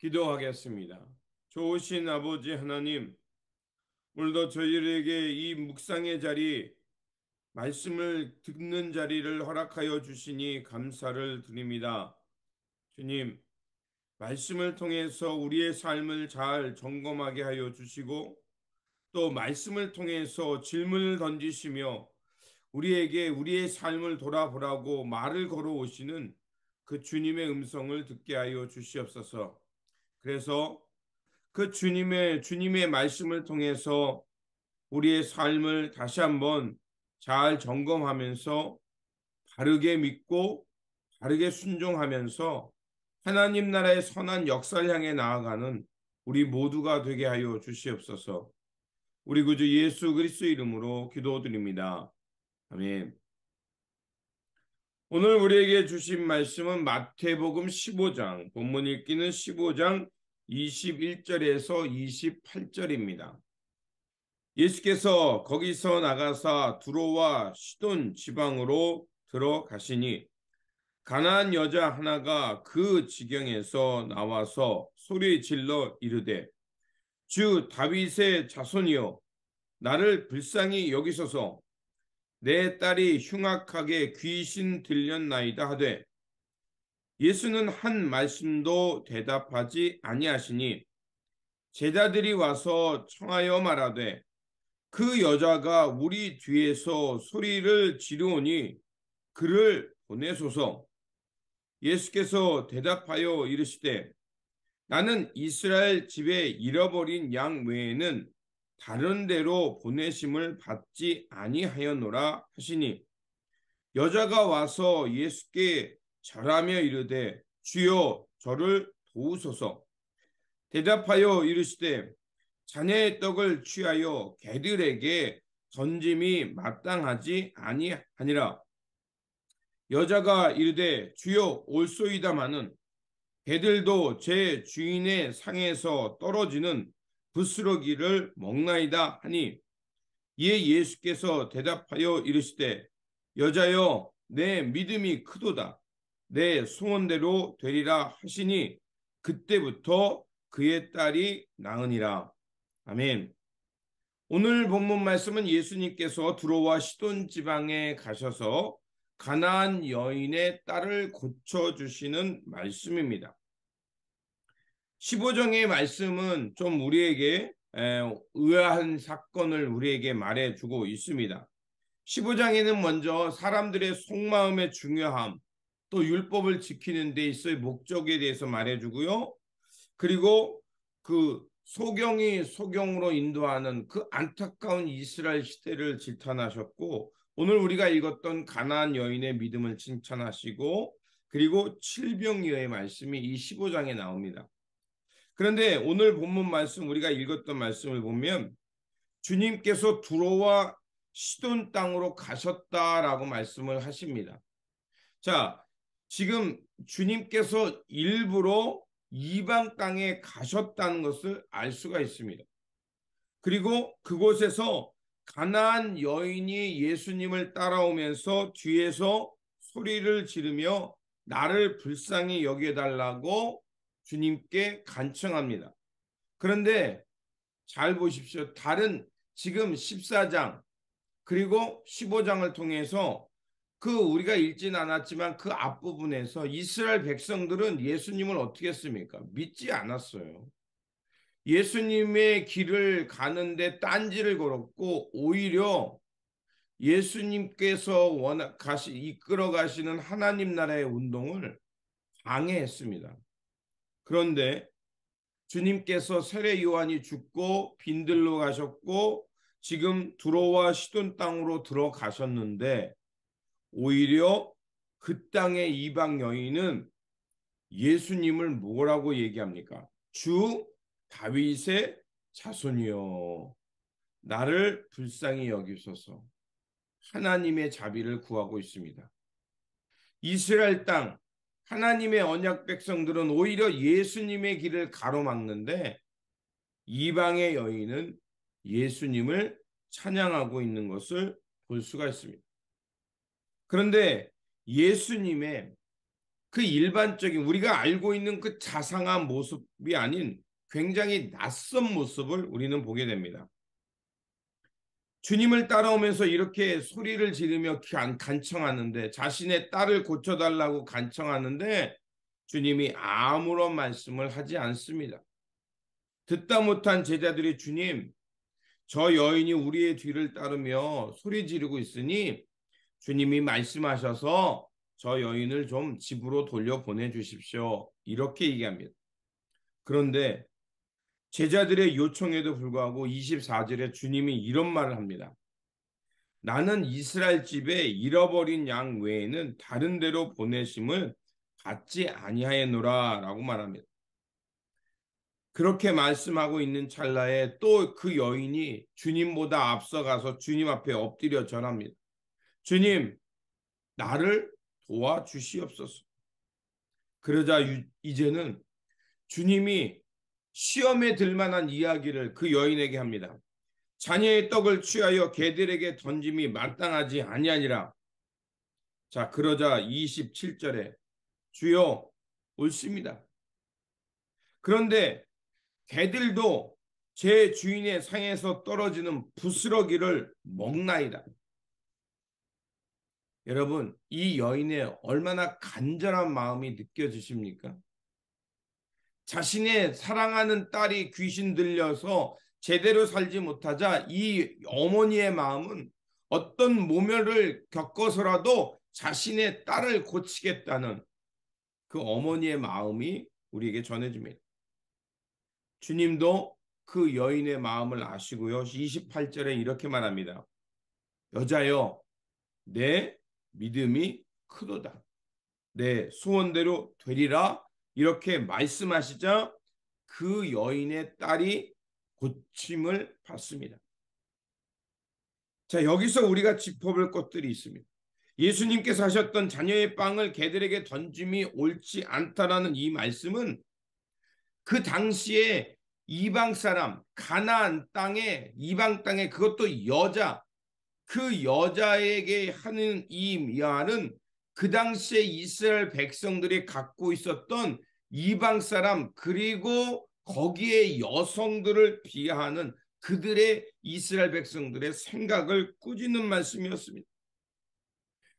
기도하겠습니다. 좋으신 아버지 하나님, 오늘도 저희에게 이 묵상의 자리, 말씀을 듣는 자리를 허락하여 주시니 감사를 드립니다. 주님, 말씀을 통해서 우리의 삶을 잘 점검하게 하여 주시고, 또 말씀을 통해서 질문을 던지시며 우리에게 우리의 삶을 돌아보라고 말을 걸어오시는 그 주님의 음성을 듣게 하여 주시옵소서. 그래서 그 주님의 말씀을 통해서 우리의 삶을 다시 한번 잘 점검하면서 바르게 믿고 바르게 순종하면서 하나님 나라의 선한 역사를 향해 나아가는 우리 모두가 되게 하여 주시옵소서. 우리 구주 예수 그리스도 이름으로 기도드립니다. 아멘. 오늘 우리에게 주신 말씀은 마태복음 15장, 본문 읽기는 15장 21절에서 28절입니다. 예수께서 거기서 나가사 두로와 시돈 지방으로 들어가시니 가나안 여자 하나가 그 지경에서 나와서 소리 질러 이르되 주 다윗의 자손이여 나를 불쌍히 여기소서 내 딸이 흉악하게 귀신 들렸나이다 하되 예수는 한 말씀도 대답하지 아니하시니 제자들이 와서 청하여 말하되 그 여자가 우리 뒤에서 소리를 지르오니 그를 보내소서. 예수께서 대답하여 이르시되 나는 이스라엘 집에 잃어버린 양 외에는 다른 데로 보내심을 받지 아니하였노라 하시니 여자가 와서 예수께 절하며 이르되 주여 저를 도우소서. 대답하여 이르시되 자네의 떡을 취하여 개들에게 던짐이 마땅하지 아니하니라. 여자가 이르되 주여 올소이다마는 개들도 제 주인의 상에서 떨어지는 부스러기를 먹나이다 하니 이에 예수께서 대답하여 이르시되 여자여 내 믿음이 크도다 내 소원대로 되리라 하시니 그때부터 그의 딸이 나으니라. 아멘. 오늘 본문 말씀은 예수님께서 두로와 시돈 지방에 가셔서 가나안 여인의 딸을 고쳐주시는 말씀입니다. 15장의 말씀은 좀 우리에게 의아한 사건을 우리에게 말해주고 있습니다. 15장에는 먼저 사람들의 속마음의 중요함, 또 율법을 지키는 데 있어의 목적에 대해서 말해주고요. 그리고 그 소경이 소경으로 인도하는 그 안타까운 이스라엘 시대를 질타하셨고 오늘 우리가 읽었던 가나안 여인의 믿음을 칭찬하시고 그리고 칠병이어의 말씀이 이 15장에 나옵니다. 그런데 오늘 본문 말씀 우리가 읽었던 말씀을 보면 주님께서 두로와 시돈 땅으로 가셨다라고 말씀을 하십니다. 자, 지금 주님께서 일부러 이방 땅에 가셨다는 것을 알 수가 있습니다. 그리고 그곳에서 가나안 여인이 예수님을 따라오면서 뒤에서 소리를 지르며 나를 불쌍히 여겨달라고 주님께 간청합니다. 그런데 잘 보십시오. 다른 지금 14장 그리고 15장을 통해서 그 우리가 읽진 않았지만 그 앞부분에서 이스라엘 백성들은 예수님을 어떻게 했습니까? 믿지 않았어요. 예수님의 길을 가는데 딴지를 걸었고 오히려 예수님께서 이끌어 가시는 하나님 나라의 운동을 방해했습니다. 그런데 주님께서 세례 요한이 죽고 빈들로 가셨고 지금 두로와 시돈 땅으로 들어가셨는데 오히려 그 땅의 이방 여인은 예수님을 뭐라고 얘기합니까? 주 다윗의 자손이여 나를 불쌍히 여기소서. 하나님의 자비를 구하고 있습니다. 이스라엘 땅 하나님의 언약 백성들은 오히려 예수님의 길을 가로막는데 이방의 여인은 예수님을 찬양하고 있는 것을 볼 수가 있습니다. 그런데 예수님의 그 일반적인 우리가 알고 있는 그 자상한 모습이 아닌 굉장히 낯선 모습을 우리는 보게 됩니다. 주님을 따라오면서 이렇게 소리를 지르며 간청하는데, 자신의 딸을 고쳐달라고 간청하는데 주님이 아무런 말씀을 하지 않습니다. 듣다 못한 제자들이 주님, 저 여인이 우리의 뒤를 따르며 소리 지르고 있으니 주님이 말씀하셔서 저 여인을 좀 집으로 돌려보내 주십시오. 이렇게 얘기합니다. 그런데 제자들의 요청에도 불구하고 24절에 주님이 이런 말을 합니다. 나는 이스라엘 집에 잃어버린 양 외에는 다른 데로 보내심을 받지 아니하였노라 라고 말합니다. 그렇게 말씀하고 있는 찰나에 또 그 여인이 주님보다 앞서가서 주님 앞에 엎드려 절합니다. 주님, 나를 도와주시옵소서. 그러자 이제는 주님이 시험에 들 만한 이야기를 그 여인에게 합니다. 자녀의 떡을 취하여 개들에게 던짐이 마땅하지 아니하니라. 자, 그러자 27절에 주여, 옳습니다. 그런데 개들도 제 주인의 상에서 떨어지는 부스러기를 먹나이다. 여러분, 이 여인의 얼마나 간절한 마음이 느껴지십니까? 자신의 사랑하는 딸이 귀신 들려서 제대로 살지 못하자 이 어머니의 마음은 어떤 모멸을 겪어서라도 자신의 딸을 고치겠다는 그 어머니의 마음이 우리에게 전해집니다. 주님도 그 여인의 마음을 아시고요. 28절에 이렇게 말합니다. 여자여, 내 믿음이 크도다. 내 소원대로 되리라. 이렇게 말씀하시자 그 여인의 딸이 고침을 받습니다. 자, 여기서 우리가 짚어볼 것들이 있습니다. 예수님께서 하셨던 자녀의 빵을 개들에게 던짐이 옳지 않다라는 이 말씀은 그 당시에 이방 사람, 가나안 땅에, 이방 땅에, 그것도 여자, 그 여자에게 하는 이 말은 그 당시에 이스라엘 백성들이 갖고 있었던 이방 사람, 그리고 거기에 여성들을 비하하는 그들의 이스라엘 백성들의 생각을 꾸짖는 말씀이었습니다.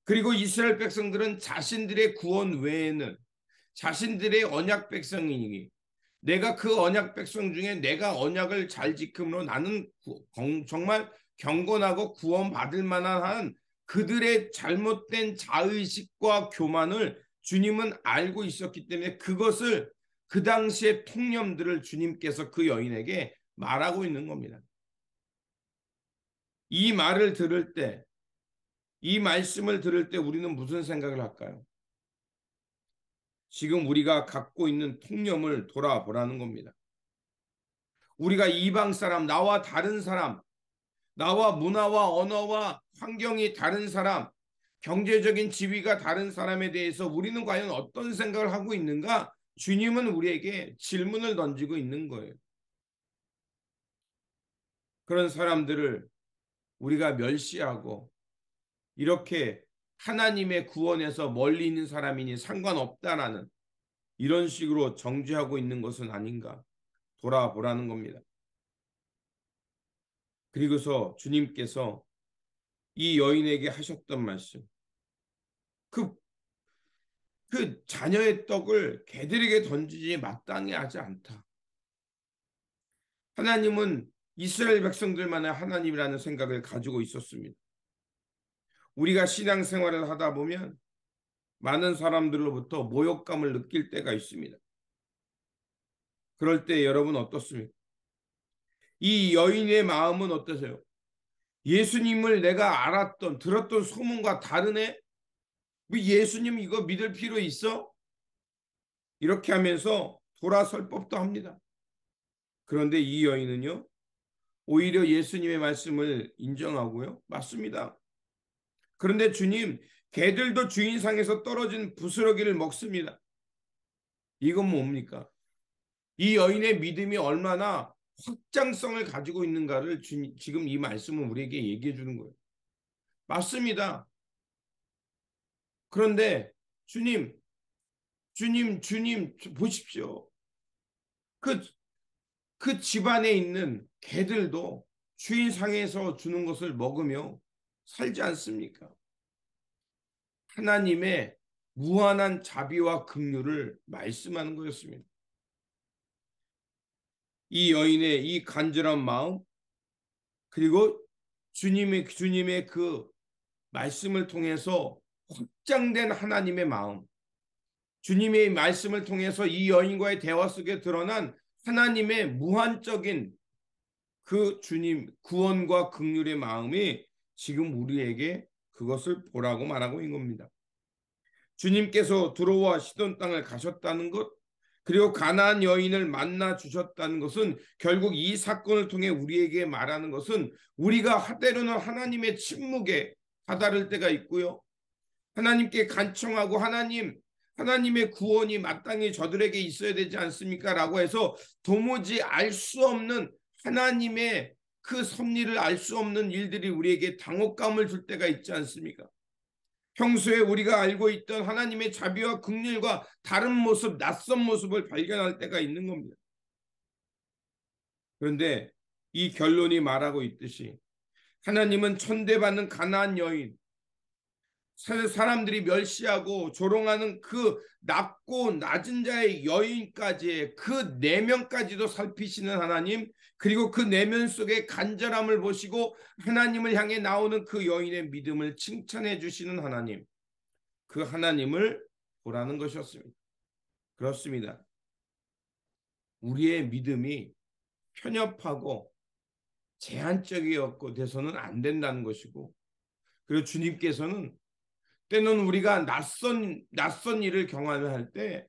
그리고 이스라엘 백성들은 자신들의 구원 외에는 자신들의 언약 백성이니, 내가 그 언약 백성 중에 내가 언약을 잘 지킴으로 나는 정말 경건하고 구원받을 만한 그들의 잘못된 자의식과 교만을 주님은 알고 있었기 때문에 그것을, 그 당시의 통념들을 주님께서 그 여인에게 말하고 있는 겁니다. 이 말을 들을 때, 이 말씀을 들을 때 우리는 무슨 생각을 할까요? 지금 우리가 갖고 있는 통념을 돌아보라는 겁니다. 우리가 이방 사람, 나와 다른 사람, 나와 문화와 언어와 환경이 다른 사람, 경제적인 지위가 다른 사람에 대해서 우리는 과연 어떤 생각을 하고 있는가? 주님은 우리에게 질문을 던지고 있는 거예요. 그런 사람들을 우리가 멸시하고 이렇게 하나님의 구원에서 멀리 있는 사람이니 상관없다라는 이런 식으로 정죄하고 있는 것은 아닌가 돌아보라는 겁니다. 그리고서 주님께서 이 여인에게 하셨던 말씀, 그, 그 자녀의 떡을 개들에게 던지지 마땅히 하지 않다. 하나님은 이스라엘 백성들만의 하나님이라는 생각을 가지고 있었습니다. 우리가 신앙생활을 하다 보면 많은 사람들로부터 모욕감을 느낄 때가 있습니다. 그럴 때 여러분 어떻습니까? 이 여인의 마음은 어떠세요? 예수님을 내가 알았던, 들었던 소문과 다르네? 뭐 예수님 이거 믿을 필요 있어? 이렇게 하면서 돌아설 법도 합니다. 그런데 이 여인은요, 오히려 예수님의 말씀을 인정하고요. 맞습니다. 그런데 주님, 개들도 주인상에서 떨어진 부스러기를 먹습니다. 이건 뭡니까? 이 여인의 믿음이 얼마나 확장성을 가지고 있는가를 지금 이 말씀은 우리에게 얘기해 주는 거예요. 맞습니다. 그런데 주님, 주님, 주님, 보십시오. 그 집안에 있는 개들도 주인 상에서 주는 것을 먹으며 살지 않습니까? 하나님의 무한한 자비와 긍휼을 말씀하는 거였습니다. 이 여인의 이 간절한 마음, 그리고 주님의 그 말씀을 통해서 확장된 하나님의 마음, 주님의 말씀을 통해서 이 여인과의 대화 속에 드러난 하나님의 무한적인 그 주님 구원과 긍휼의 마음이 지금 우리에게 그것을 보라고 말하고 있는 겁니다. 주님께서 들어와 시돈 땅을 가셨다는 것, 그리고 가나안 여인을 만나 주셨다는 것은 결국 이 사건을 통해 우리에게 말하는 것은 우리가 때로는 하나님의 침묵에 다다를 때가 있고요. 하나님께 간청하고 하나님의 구원이 마땅히 저들에게 있어야 되지 않습니까? 라고 해서 도무지 알 수 없는 하나님의 그 섭리를 알 수 없는 일들이 우리에게 당혹감을 줄 때가 있지 않습니까? 평소에 우리가 알고 있던 하나님의 자비와 긍휼과 다른 모습, 낯선 모습을 발견할 때가 있는 겁니다. 그런데 이 결론이 말하고 있듯이 하나님은 천대받는 가나안 여인, 사람들이 멸시하고 조롱하는 그 낮고 낮은 자의 여인까지의 그 내면까지도 살피시는 하나님, 그리고 그 내면 속의 간절함을 보시고 하나님을 향해 나오는 그 여인의 믿음을 칭찬해 주시는 하나님, 그 하나님을 보라는 것이었습니다. 그렇습니다. 우리의 믿음이 편협하고 제한적이었고 돼서는 안 된다는 것이고, 그리고 주님께서는 때는 우리가 낯선 일을 경험할 때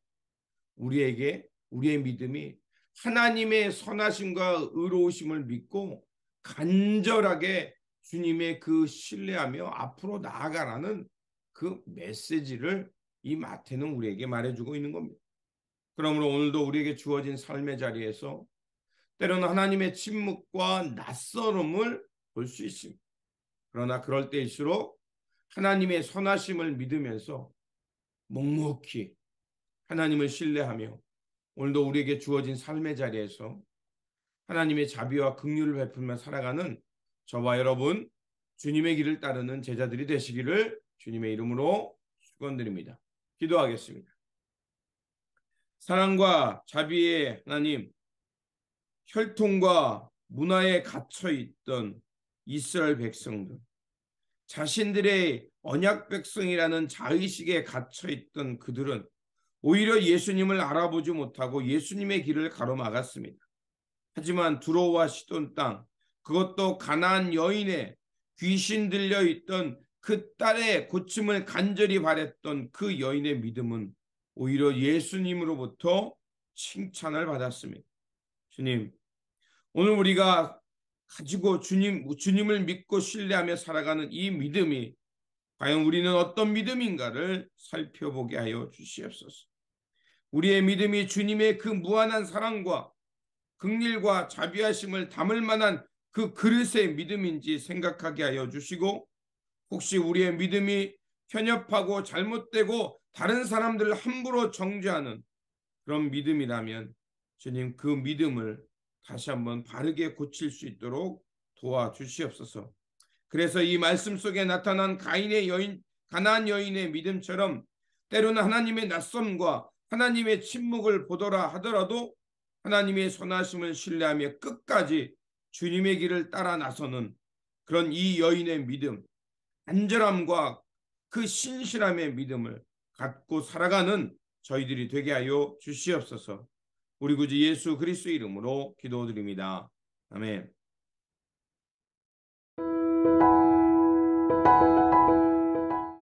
우리의 믿음이 하나님의 선하심과 의로우심을 믿고 간절하게 주님의 그 신뢰하며 앞으로 나아가라는 그 메시지를 이 마태는 우리에게 말해주고 있는 겁니다. 그러므로 오늘도 우리에게 주어진 삶의 자리에서 때로는 하나님의 침묵과 낯설음을 볼 수 있습니다. 그러나 그럴 때일수록 하나님의 선하심을 믿으면서 묵묵히 하나님을 신뢰하며 오늘도 우리에게 주어진 삶의 자리에서 하나님의 자비와 긍휼을 베풀며 살아가는 저와 여러분, 주님의 길을 따르는 제자들이 되시기를 주님의 이름으로 축원드립니다. 기도하겠습니다. 사랑과 자비의 하나님, 혈통과 문화에 갇혀 있던 이스라엘 백성들, 자신들의 언약 백성이라는 자의식에 갇혀 있던 그들은 오히려 예수님을 알아보지 못하고 예수님의 길을 가로막았습니다. 하지만 두로와 시돈 땅, 그것도 가나안 여인의 귀신 들려 있던 그 딸의 고침을 간절히 바랬던 그 여인의 믿음은 오히려 예수님으로부터 칭찬을 받았습니다. 주님, 오늘 우리가 가지고 주님을 믿고 신뢰하며 살아가는 이 믿음이 과연 우리는 어떤 믿음인가를 살펴보게 하여 주시옵소서. 우리의 믿음이 주님의 그 무한한 사랑과 긍휼과 자비하심을 담을 만한 그 그릇의 믿음인지 생각하게 하여 주시고, 혹시 우리의 믿음이 편협하고 잘못되고 다른 사람들을 함부로 정죄하는 그런 믿음이라면 주님 그 믿음을 다시 한번 바르게 고칠 수 있도록 도와주시옵소서. 그래서 이 말씀 속에 나타난 가나안 여인의 믿음처럼 때로는 하나님의 낯섦과 하나님의 침묵을 보더라 하더라도 하나님의 선하심을 신뢰하며 끝까지 주님의 길을 따라 나서는 그런 이 여인의 믿음, 안전함과 그 신실함의 믿음을 갖고 살아가는 저희들이 되게 하여 주시옵소서. 우리 구주 예수 그리스도 이름으로 기도드립니다. 아멘.